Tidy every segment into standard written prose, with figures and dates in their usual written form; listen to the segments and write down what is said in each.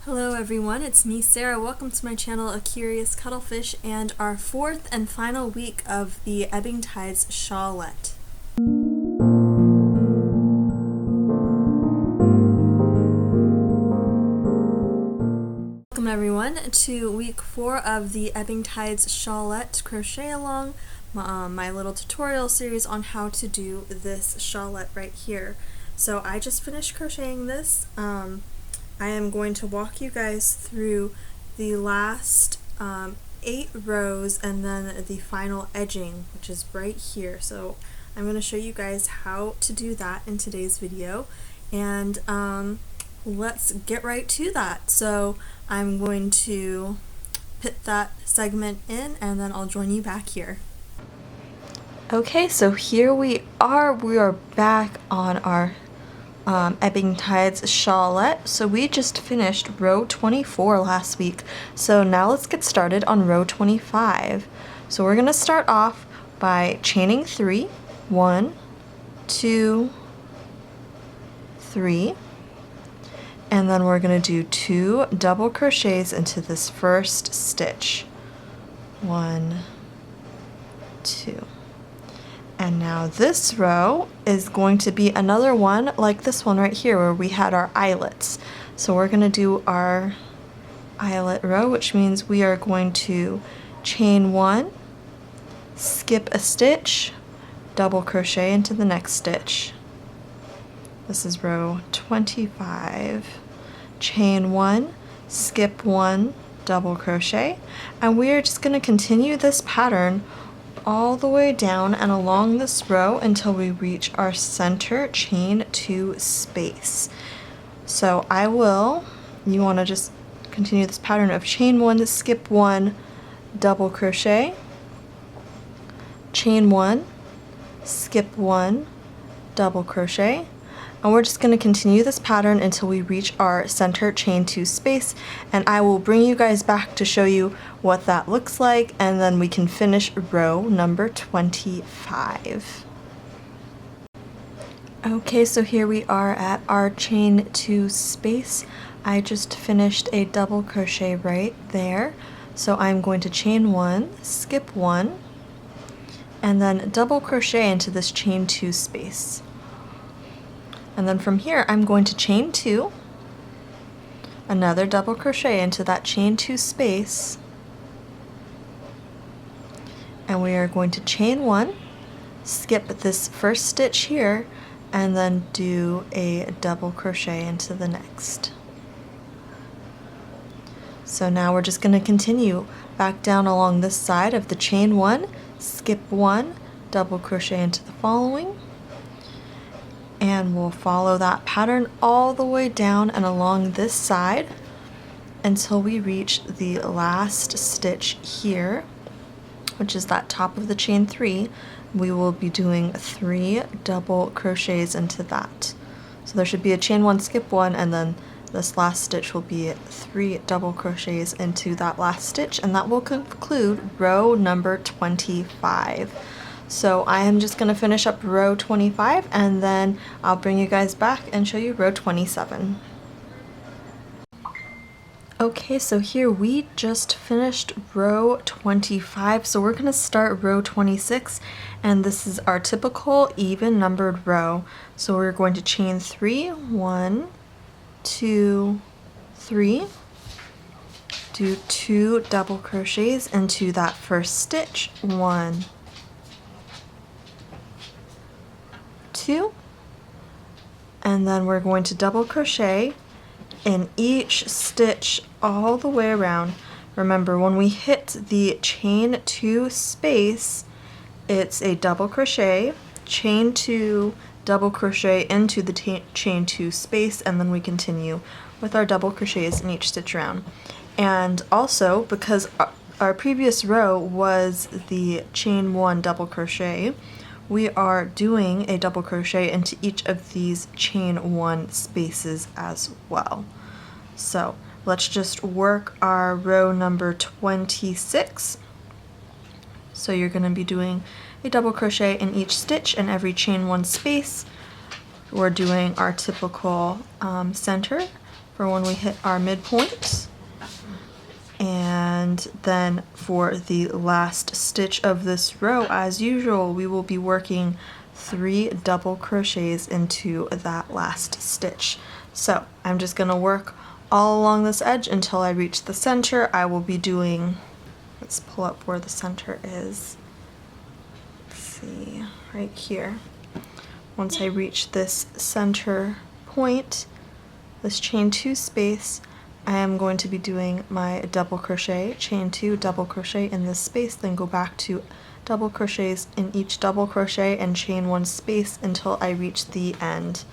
Hello everyone, it's me Sarah. Welcome to my channel, A Curious Cuttlefish, and our fourth and final week of the Ebbing Tide's Shawlette. Welcome everyone to week 4 of the Ebbing Tide's Shawlette crochet along, my little tutorial series on how to do this shawlette right here. So I just finished crocheting this. I am going to walk you guys through the last 8 rows and then the final edging, which is right here. So I'm going to show you guys how to do that in today's video, and let's get right to that. So I'm going to put that segment in and then I'll join you back here. Okay, so here we are back on our Ebbing Tide's Shawlette. So we just finished row 24 last week. So now let's get started on row 25. So we're going to start off by chaining 3, 1, 2, 3, and then we're going to do 2 double crochets into this first stitch. 1, 2. And now this row is going to be another one like this one right here where we had our eyelets. So we're going to do our eyelet row, which means we are going to chain 1, skip a stitch, double crochet into the next stitch. This is row 25. Chain 1, skip 1, double crochet, and we are just going to continue this pattern all the way down and along this row until we reach our center chain 2 space. So you want to just continue this pattern of chain 1, skip 1, double crochet, chain 1, skip 1, double crochet, and we're just going to continue this pattern until we reach our center chain 2 space, and I will bring you guys back to show you what that looks like, and then we can finish row number 25. Okay, so here we are at our chain 2 space. I just finished a double crochet right there, so I'm going to chain 1, skip 1, and then double crochet into this chain 2 space. And then from here I'm going to chain 2, another double crochet into that chain 2 space, and we are going to chain 1, skip this first stitch here, and then do a double crochet into the next. So now we're just going to continue back down along this side of the chain 1, skip 1, double crochet into the following, and we'll follow that pattern all the way down and along this side until we reach the last stitch here, which is that top of the chain 3. We will be doing 3 double crochets into that. So there should be a chain 1, skip 1, and then this last stitch will be 3 double crochets into that last stitch, and that will conclude row number 25. So I am just going to finish up row 25 and then I'll bring you guys back and show you row 27. Okay, so here we just finished row 25, so we're going to start row 26, and this is our typical even numbered row. So we're going to chain 3, 1, 2, 3, do 2 double crochets into that first stitch, 1, 2, and then we're going to double crochet in each stitch all the way around. Remember, when we hit the chain 2 space, it's a double crochet, chain 2, double crochet into the chain 2 space, and then we continue with our double crochets in each stitch around. And also, because our previous row was the chain 1 double crochet, we are doing a double crochet into each of these chain 1 spaces as well. So let's just work our row number 26. So you're going to be doing a double crochet in each stitch and every chain 1 space. We're doing our typical center for when we hit our midpoint. And then for the last stitch of this row, as usual, we will be working 3 double crochets into that last stitch. So I'm just gonna work all along this edge until I reach the center. I will be doing, let's pull up where the center is. Let's see, right here. Once I reach this center point, this chain 2 space, I am going to be doing my double crochet, chain 2, double crochet in this space, then go back to double crochets in each double crochet and chain 1 space until I reach the end,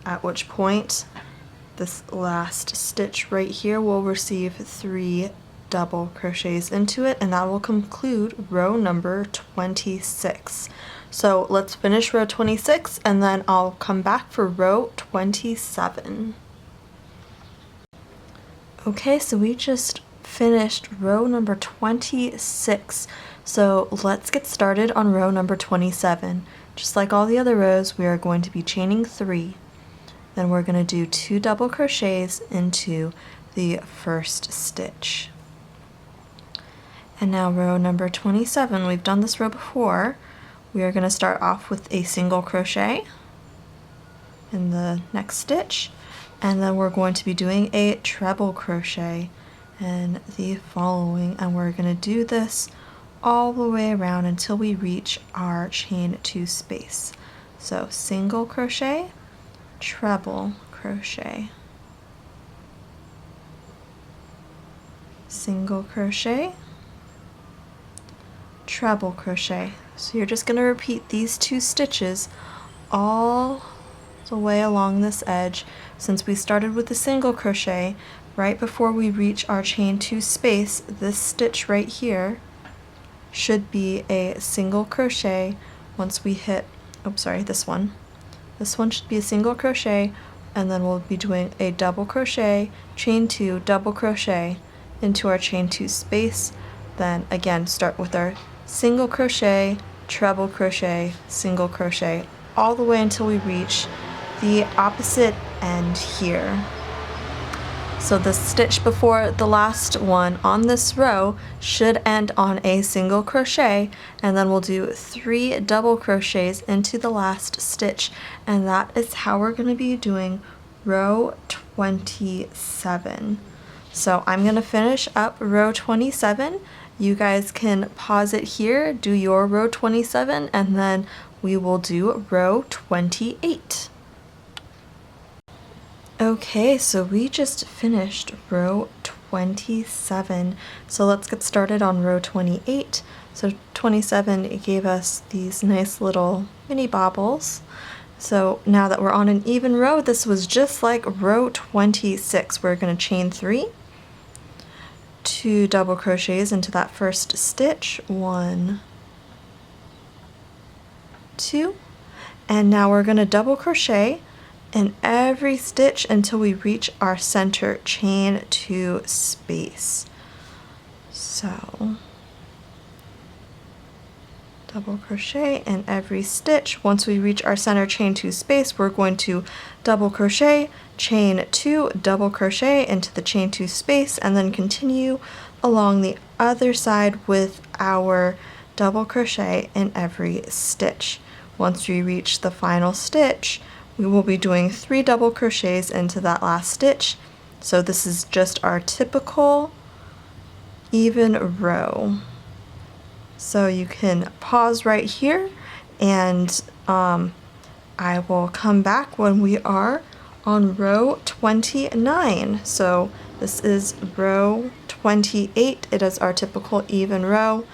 at which point this last stitch right here will receive 3 double crochets into it, and that will conclude row number 26. So let's finish row 26 and then I'll come back for row 27. Okay, so we just finished row number 26. So let's get started on row number 27. Just like all the other rows, we are going to be chaining 3. Then we're going to do 2 double crochets into the first stitch. And now row number 27, we've done this row before. We are going to start off with a single crochet in the next stitch, and then we're going to be doing a treble crochet in the following, and we're going to do this all the way around until we reach our chain 2 space. So single crochet, treble crochet, single crochet, treble crochet. So you're just going to repeat these 2 stitches all the way along this edge. Since we started with a single crochet, right before we reach our chain 2 space, this stitch right here should be a single crochet. Once we hit, this one should be a single crochet, and then we'll be doing a double crochet, chain 2, double crochet into our chain 2 space. Then again, start with our single crochet, treble crochet, single crochet, all the way until we reach the opposite end here. So the stitch before the last one on this row should end on a single crochet, and then we'll do 3 double crochets into the last stitch, and that is how we're going to be doing row 27. So I'm going to finish up row 27. You guys can pause it here, do your row 27, and then we will do row 28. Okay, so we just finished row 27. So let's get started on row 28. So 27, it gave us these nice little mini bobbles. So now that we're on an even row, this was just like row 26. We're going to chain 3, 2 double crochets into that first stitch, 1, 2, and now we're going to double crochet in every stitch until we reach our center chain 2 space. So double crochet in every stitch. Once we reach our center chain 2 space, we're going to double crochet, chain 2, double crochet into the chain 2 space, and then continue along the other side with our double crochet in every stitch. Once we reach the final stitch, we will be doing 3 double crochets into that last stitch. So this is just our typical even row. So you can pause right here, and I will come back when we are on row 29. So this is row 28. It is our typical even row,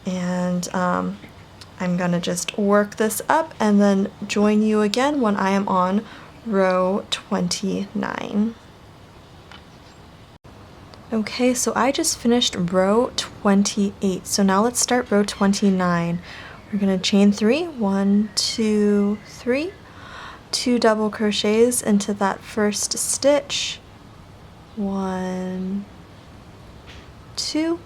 and I'm gonna just work this up and then join you again when I am on row 29. Okay, so I just finished row 28. So now let's start row 29. We're gonna chain 3, 1, 2, 3, 2 double crochets into that first stitch, 1, 2,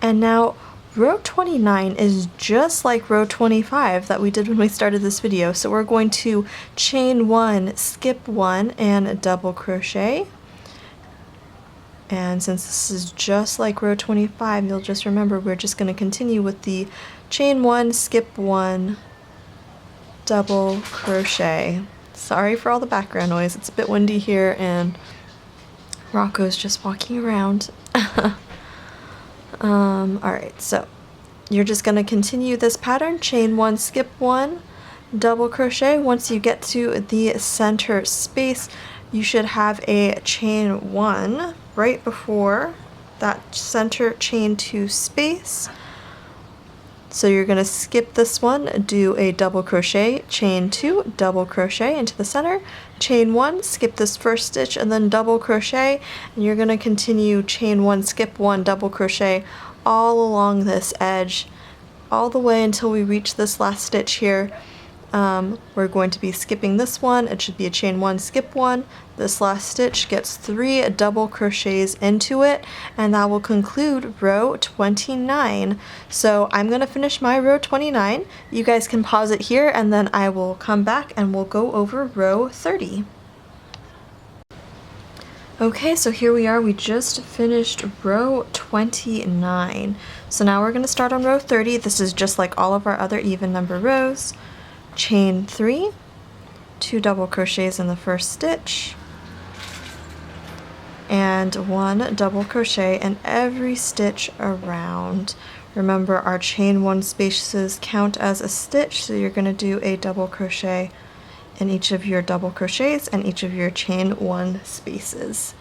and now row 29 is just like row 25 that we did when we started this video. So we're going to chain 1, skip 1, and double crochet. And since this is just like row 25, you'll just remember we're just going to continue with the chain 1, skip 1, double crochet. Sorry for all the background noise. It's a bit windy here and Rocco's just walking around. Alright, so you're just going to continue this pattern, chain 1, skip 1, double crochet. Once you get to the center space, you should have a chain 1 right before that center chain 2 space. So you're going to skip this one, do a double crochet, chain 2, double crochet into the center, chain 1, skip this first stitch, and then double crochet, and you're going to continue chain 1, skip 1, double crochet all along this edge, all the way until we reach this last stitch here. We're going to be skipping this one. It should be a chain 1, skip 1. This last stitch gets 3 double crochets into it, and that will conclude row 29. So I'm going to finish my row 29. You guys can pause it here, and then I will come back and we'll go over row 30. Okay, so here we are. We just finished row 29. So now we're going to start on row 30. This is just like all of our other even number rows. Chain 3, 2 double crochets in the first stitch, and 1 double crochet in every stitch around. Remember, our chain 1 spaces count as a stitch, so you're going to do a double crochet in each of your double crochets and each of your chain 1 spaces.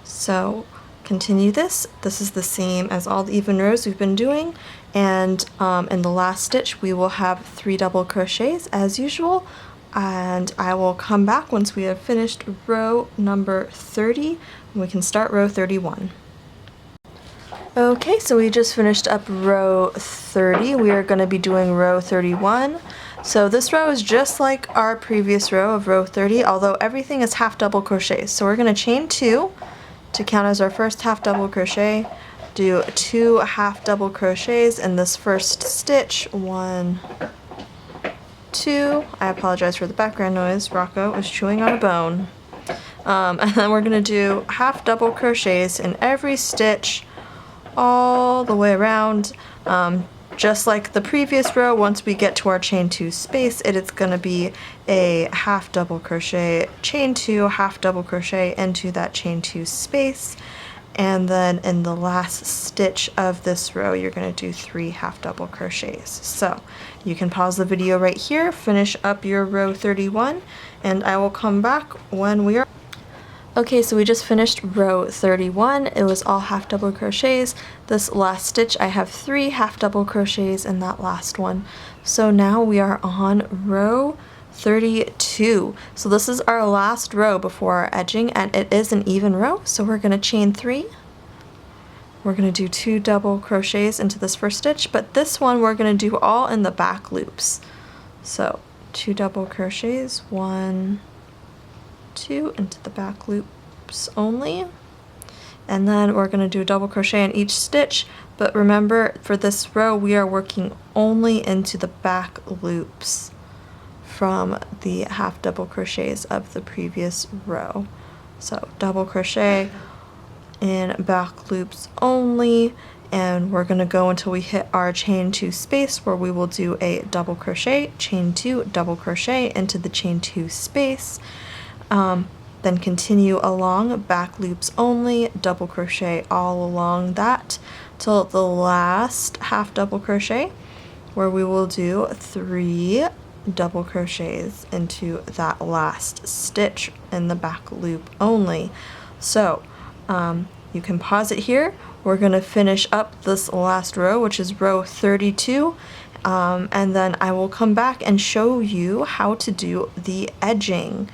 So continue this. This is the same as all the even rows we've been doing, and in the last stitch we will have 3 double crochets as usual, and I will come back once we have finished row number 30 and we can start row 31. Okay, so we just finished up row 30. We are going to be doing row 31. So this row is just like our previous row of row 30, although everything is half double crochets. So we're going to chain 2 to count as our first half double crochet, do 2 half double crochets in this first stitch, 1, 2. I apologize for the background noise. Rocco is chewing on a bone. And then we're going to do half double crochets in every stitch all the way around. Just like the previous row, once we get to our chain 2 space, it is going to be a half double crochet, chain 2, half double crochet into that chain 2 space, and then in the last stitch of this row you're going to do 3 half double crochets. So you can pause the video right here, finish up your row 31, and I will come back when we are... Okay, so we just finished row 31. It was all half double crochets. This last stitch I have 3 half double crochets in that last one. So now we are on row 32. So this is our last row before our edging, and it is an even row. So we're going to chain 3. We're going to do 2 double crochets into this first stitch, but this one we're going to do all in the back loops. So 2 double crochets, 1, 2 into the back loops only, and then we're going to do a double crochet in each stitch. But remember, for this row we are working only into the back loops from the half double crochets of the previous row. So double crochet in back loops only, and we're going to go until we hit our chain 2 space, where we will do a double crochet, chain 2, double crochet into the chain 2 space. Then continue along back loops only, double crochet all along that till the last half double crochet, where we will do 3 double crochets into that last stitch in the back loop only. So you can pause it here. We're going to finish up this last row, which is row 32, and then I will come back and show you how to do the edging.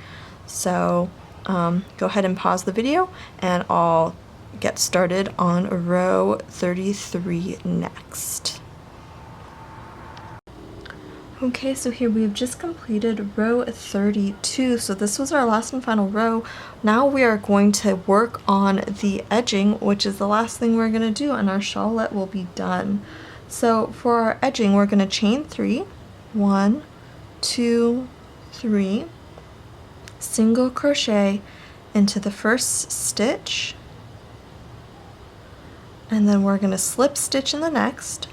So go ahead and pause the video and I'll get started on row 33 next. Okay, so here we've just completed row 32. So this was our last and final row. Now we are going to work on the edging, which is the last thing we're going to do, and our shawlette will be done. So for our edging, we're going to chain 3, 1, 2, 3, single crochet into the first stitch, and then we're going to slip stitch in the next,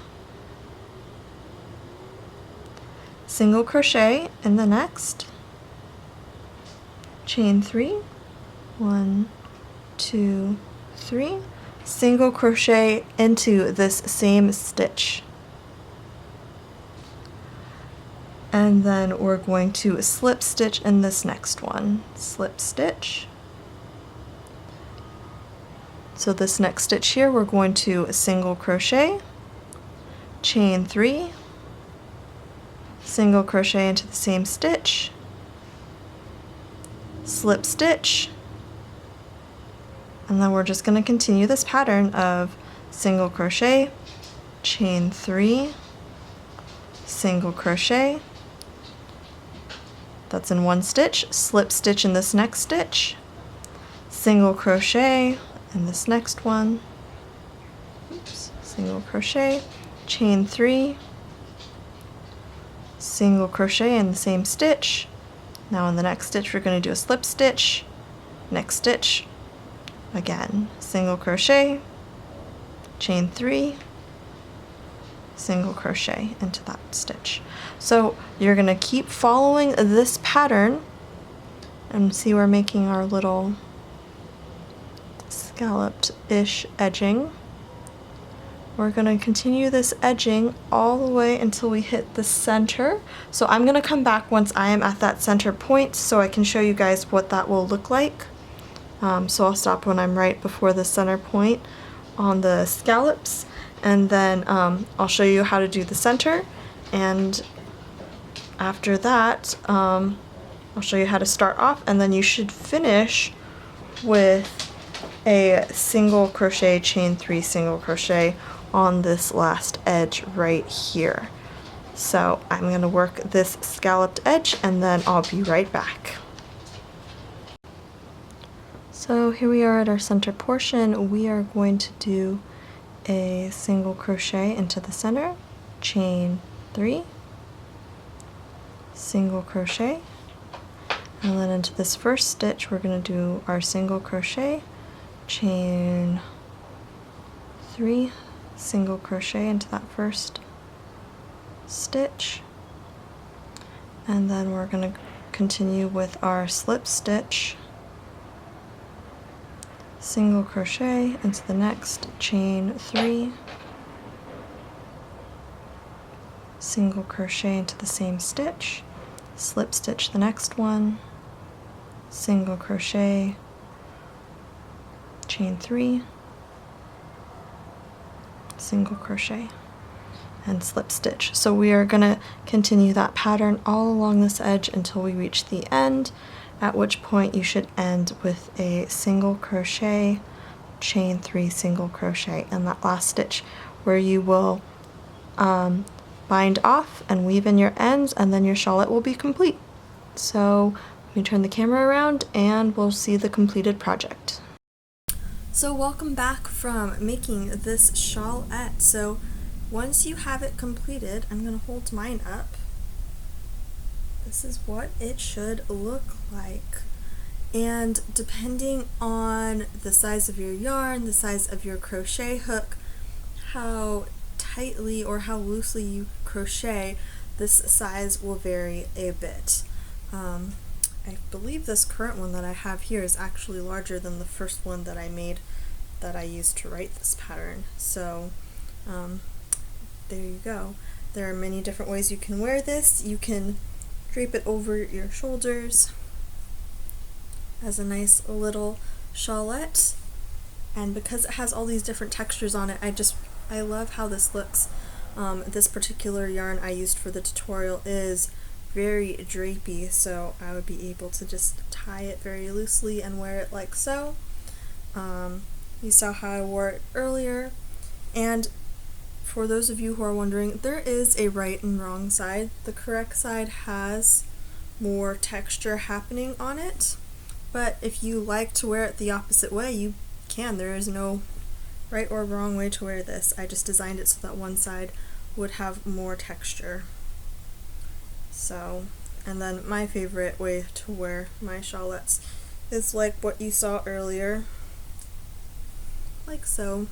single crochet in the next, chain 3, 1, 2, 3, single crochet into this same stitch. And then we're going to slip stitch in this next one. Slip stitch. So this next stitch here, we're going to single crochet, chain 3, single crochet into the same stitch, slip stitch, and then we're just going to continue this pattern of single crochet, chain 3, single crochet, that's in one stitch, slip stitch in this next stitch, single crochet in this next one, oops, single crochet, chain 3, single crochet in the same stitch. Now in the next stitch we're going to do a slip stitch, next stitch, again, single crochet, chain 3, single crochet into that stitch. So you're going to keep following this pattern, and see we're making our little scalloped-ish edging. We're going to continue this edging all the way until we hit the center. So I'm going to come back once I am at that center point so I can show you guys what that will look like. So I'll stop when I'm right before the center point on the scallops, and then I'll show you how to do the center, and after that I'll show you how to start off, and then you should finish with a single crochet, chain 3, single crochet on this last edge right here. So I'm going to work this scalloped edge and then I'll be right back. So here we are at our center portion. We are going to do a single crochet into the center, chain 3, single crochet, and then into this first stitch we're going to do our single crochet, chain 3, single crochet into that first stitch, and then we're going to continue with our slip stitch, single crochet into the next, chain 3, single crochet into the same stitch, slip stitch the next one, single crochet, chain 3, single crochet, and slip stitch. So we are going to continue that pattern all along this edge until we reach the end, at which point you should end with a single crochet, chain 3, single crochet, and that last stitch where you will bind off and weave in your ends, and then your shawlette will be complete. So let me turn the camera around and we'll see the completed project. So welcome back from making this shawlette. So once you have it completed, I'm going to hold mine up. This is what it should look like. And depending on the size of your yarn, the size of your crochet hook, how tightly or how loosely you crochet, this size will vary a bit. I believe this current one that I have here is actually larger than the first one that I made that I used to write this pattern. So there you go. There are many different ways you can wear this. You can drape it over your shoulders as a nice little shawlette, and because it has all these different textures on it, I love how this looks. This particular yarn I used for the tutorial is very drapey, so I would be able to just tie it very loosely and wear it like so. You saw how I wore it earlier, and for those of you who are wondering, there is a right and wrong side. The correct side has more texture happening on it, but if you like to wear it the opposite way, you can. There is no right or wrong way to wear this. I just designed it so that one side would have more texture. So, and then my favorite way to wear my Shawlettes is like what you saw earlier, like so.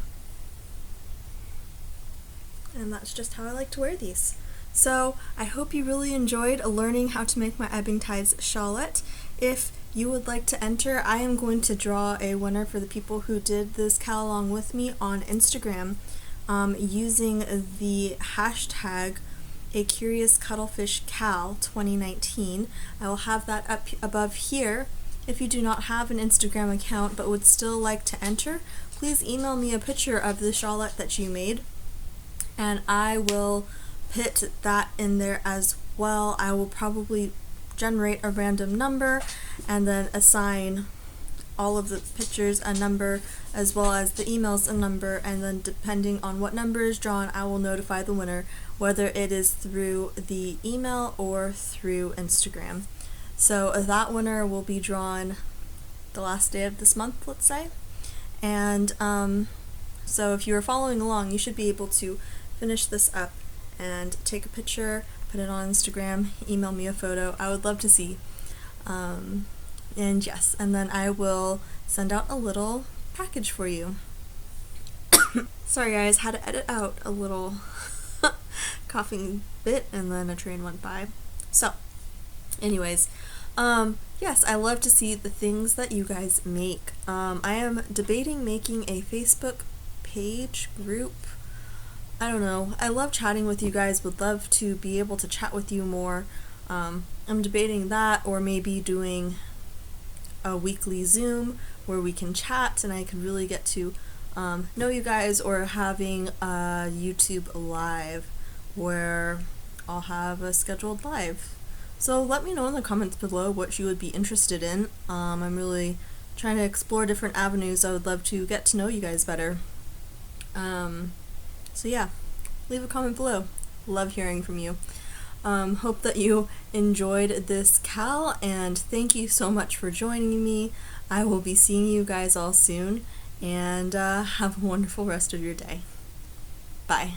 And that's just how I like to wear these. So I hope you really enjoyed learning how to make my Ebbing Tides Shawlette. If you would like to enter, I am going to draw a winner for the people who did this cal along with me on Instagram using the hashtag #ACuriousCuttleFishCal 2019. I will have that up above here. If you do not have an Instagram account but would still like to enter, please email me a picture of the Shawlette that you made, and I will put that in there as well. I will probably generate a random number and then assign all of the pictures a number as well as the emails a number, and then depending on what number is drawn, I will notify the winner, whether it is through the email or through Instagram. So that winner will be drawn the last day of this month, let's say. And so if you are following along, you should be able to finish this up and take a picture, put it on Instagram, email me a photo. I would love to see. And yes, and then I will send out a little package for you. Sorry guys, had to edit out a little coughing bit and then a train went by. So, anyways, yes, I love to see the things that you guys make. I am debating making a Facebook page group. I don't know. I love chatting with you guys, would love to be able to chat with you more. I'm debating that, or maybe doing a weekly Zoom where we can chat and I could really get to know you guys, or having a YouTube live where I'll have a scheduled live. So let me know in the comments below what you would be interested in. I'm really trying to explore different avenues. I would love to get to know you guys better. So yeah, leave a comment below. Love hearing from you. Hope that you enjoyed this cal, and thank you so much for joining me. I will be seeing you guys all soon, and have a wonderful rest of your day. Bye.